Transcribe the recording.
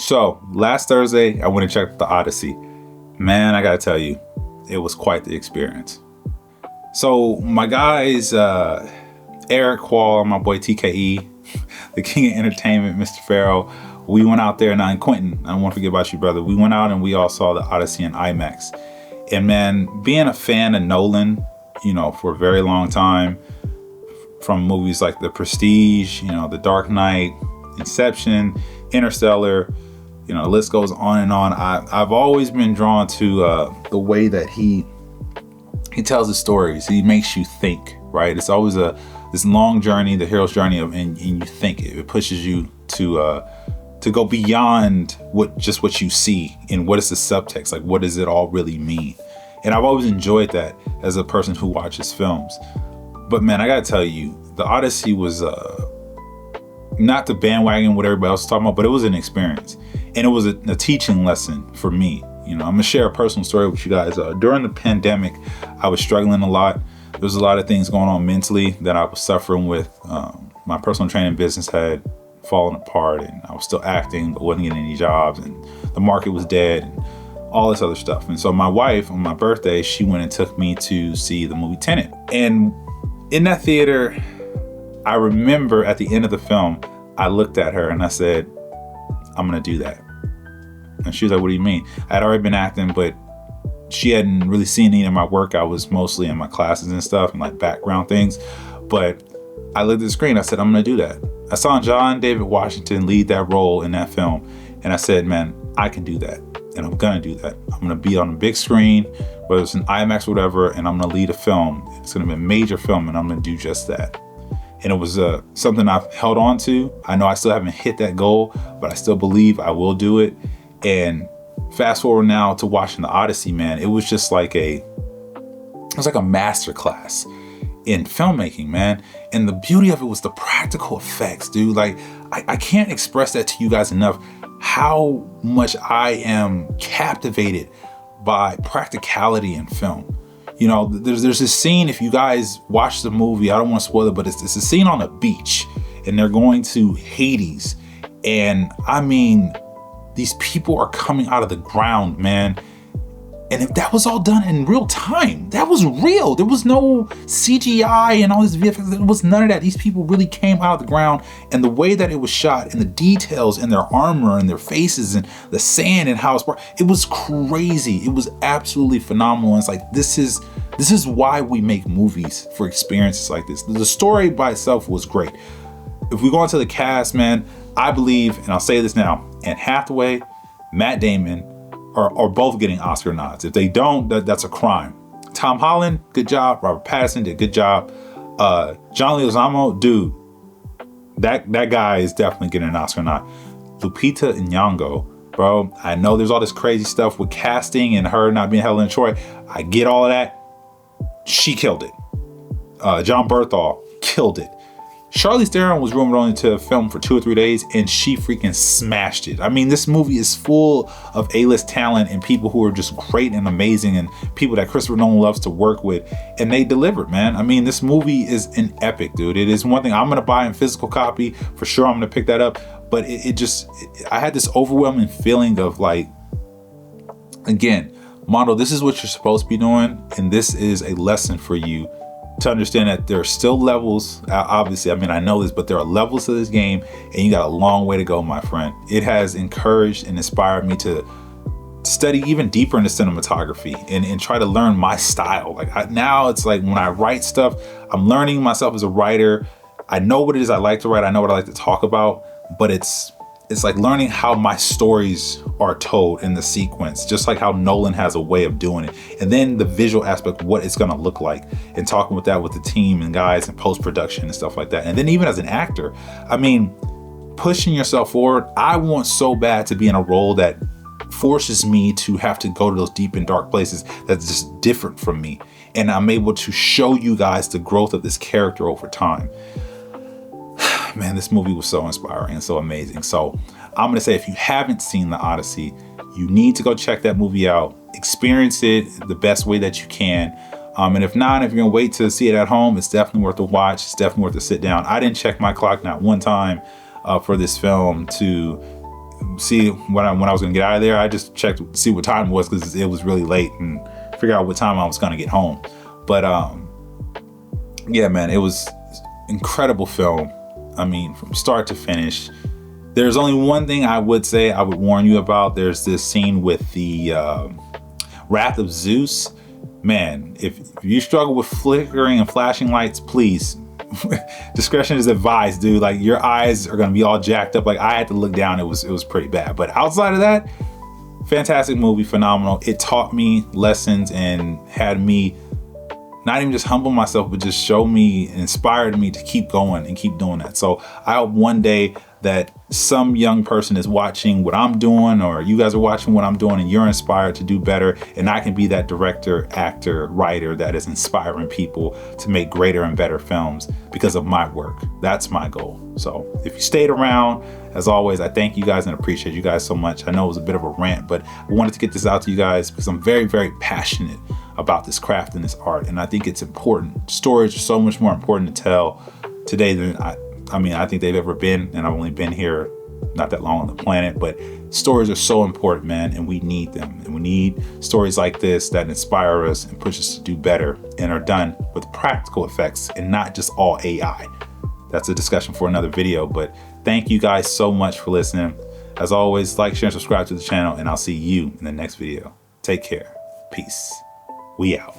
So last Thursday, I went and checked out The Odyssey. Man, I gotta tell you, it was quite the experience. So my guys, Eric Quall, my boy TKE, the king of entertainment, Mr. Farrell, we went out there, and Quentin, I don't want to forget about you, brother. We went out and we all saw The Odyssey in IMAX. And man, being a fan of Nolan, for a very long time, from movies like The Prestige, The Dark Knight, Inception, Interstellar, the list goes on and on. I've always been drawn to the way that he tells his stories. He makes you think, right? It's always this long journey, the hero's journey, and you think it pushes you to go beyond what you see and what is the subtext, like what does it all really mean? And I've always enjoyed that as a person who watches films. But man, I gotta tell you, The Odyssey was not the bandwagon what everybody else was talking about, but it was an experience, and it was a teaching lesson for me. I'm gonna share a personal story with you guys. During the pandemic, I was struggling a lot. There was a lot of things going on mentally that I was suffering with. My personal training business had fallen apart, and I was still acting, but wasn't getting any jobs, and the market was dead, and all this other stuff. And so my wife, on my birthday, she went and took me to see the movie Tenet. And in that theater, I remember at the end of the film, I looked at her and I said, I'm gonna do that. And she was like, what do you mean? I had already been acting, but she hadn't really seen any of my work. I was mostly in my classes and stuff and like background things. But I looked at the screen, I said, I'm gonna do that. I saw John David Washington lead that role in that film. And I said, man, I can do that. And I'm gonna do that. I'm gonna be on a big screen, whether it's an IMAX or whatever, and I'm gonna lead a film. It's gonna be a major film, and I'm gonna do just that. And it was something I've held on to. I know I still haven't hit that goal, but I still believe I will do it. And fast forward now to watching The Odyssey, man, it was just like a master class in filmmaking, man. And the beauty of it was the practical effects, dude. Like, I can't express that to you guys enough, how much I am captivated by practicality in film. There's this scene, if you guys watch the movie, I don't want to spoil it, but it's a scene on a beach, and they're going to Hades. And I mean, these people are coming out of the ground, man. And if that was all done in real time, that was real. There was no CGI and all this VFX. There was none of that. These people really came out of the ground, and the way that it was shot, and the details in their armor and their faces and the sand and how it was crazy. It was absolutely phenomenal. And it's like, this is why we make movies, for experiences like this. The story by itself was great. If we go into the cast, man, I believe, and I'll say this now, Anne Hathaway, Matt Damon, are both getting Oscar nods. If they don't, that's a crime. Tom Holland, good job. Robert Pattinson did a good job. John Leguizamo, dude, that guy is definitely getting an Oscar nod. Lupita Nyong'o, bro, I know there's all this crazy stuff with casting and her not being Helen Troy. I get all of that. She killed it. John Berthal killed it. Charlize Theron was rumored only to film for 2 or 3 days, and she freaking smashed it. I mean, this movie is full of A-list talent and people who are just great and amazing, and people that Christopher Nolan loves to work with, and they delivered, man. I mean, this movie is an epic, dude. It is one thing I'm gonna buy in physical copy for sure. I'm gonna pick that up, but I had this overwhelming feeling of like, again, Mondo, this is what you're supposed to be doing, and this is a lesson for you to understand that there are still levels. Obviously, I mean, I know this, but there are levels to this game, and you got a long way to go, my friend. It has encouraged and inspired me to study even deeper into cinematography and try to learn my style. Now it's like when I write stuff, I'm learning myself as a writer. I know what it is I like to write. I know what I like to talk about, but it's like learning how my stories are told in the sequence, just like how Nolan has a way of doing it. And then the visual aspect, what it's gonna look like, and talking with that with the team and guys and post-production and stuff like that. And then even as an actor, I mean, pushing yourself forward. I want so bad to be in a role that forces me to have to go to those deep and dark places that's just different from me. And I'm able to show you guys the growth of this character over time. Man, this movie was so inspiring and so amazing. So I'm going to say, if you haven't seen The Odyssey, you need to go check that movie out. Experience it the best way that you can. And if not, if you're going to wait to see it at home, it's definitely worth a watch. It's definitely worth a sit down. I didn't check my clock not one time for this film to see when I was gonna get out of there. I just checked to see what time it was because it was really late, and figure out what time I was gonna get home. But yeah, man, it was incredible film. I mean, from start to finish. There's only one thing I would say I would warn you about. There's this scene with the Wrath of Zeus. Man, if you struggle with flickering and flashing lights, please, discretion is advised, dude. Like, your eyes are gonna be all jacked up. Like, I had to look down. It was pretty bad. But outside of that, fantastic movie, phenomenal. It taught me lessons and had me not even just humble myself, but just show me, inspired me to keep going and keep doing that. So I hope one day that some young person is watching what I'm doing, or you guys are watching what I'm doing, and you're inspired to do better, and I can be that director, actor, writer that is inspiring people to make greater and better films because of my work. That's my goal. So if you stayed around, as always, I thank you guys and appreciate you guys so much. I know it was a bit of a rant, but I wanted to get this out to you guys because I'm very, very passionate about this craft and this art, and I think it's important. Stories are so much more important to tell today than I think they've ever been, and I've only been here not that long on the planet, but stories are so important, man, and we need them. And we need stories like this that inspire us and push us to do better and are done with practical effects and not just all AI. That's a discussion for another video, but thank you guys so much for listening. As always, like, share, and subscribe to the channel, and I'll see you in the next video. Take care. Peace. We out.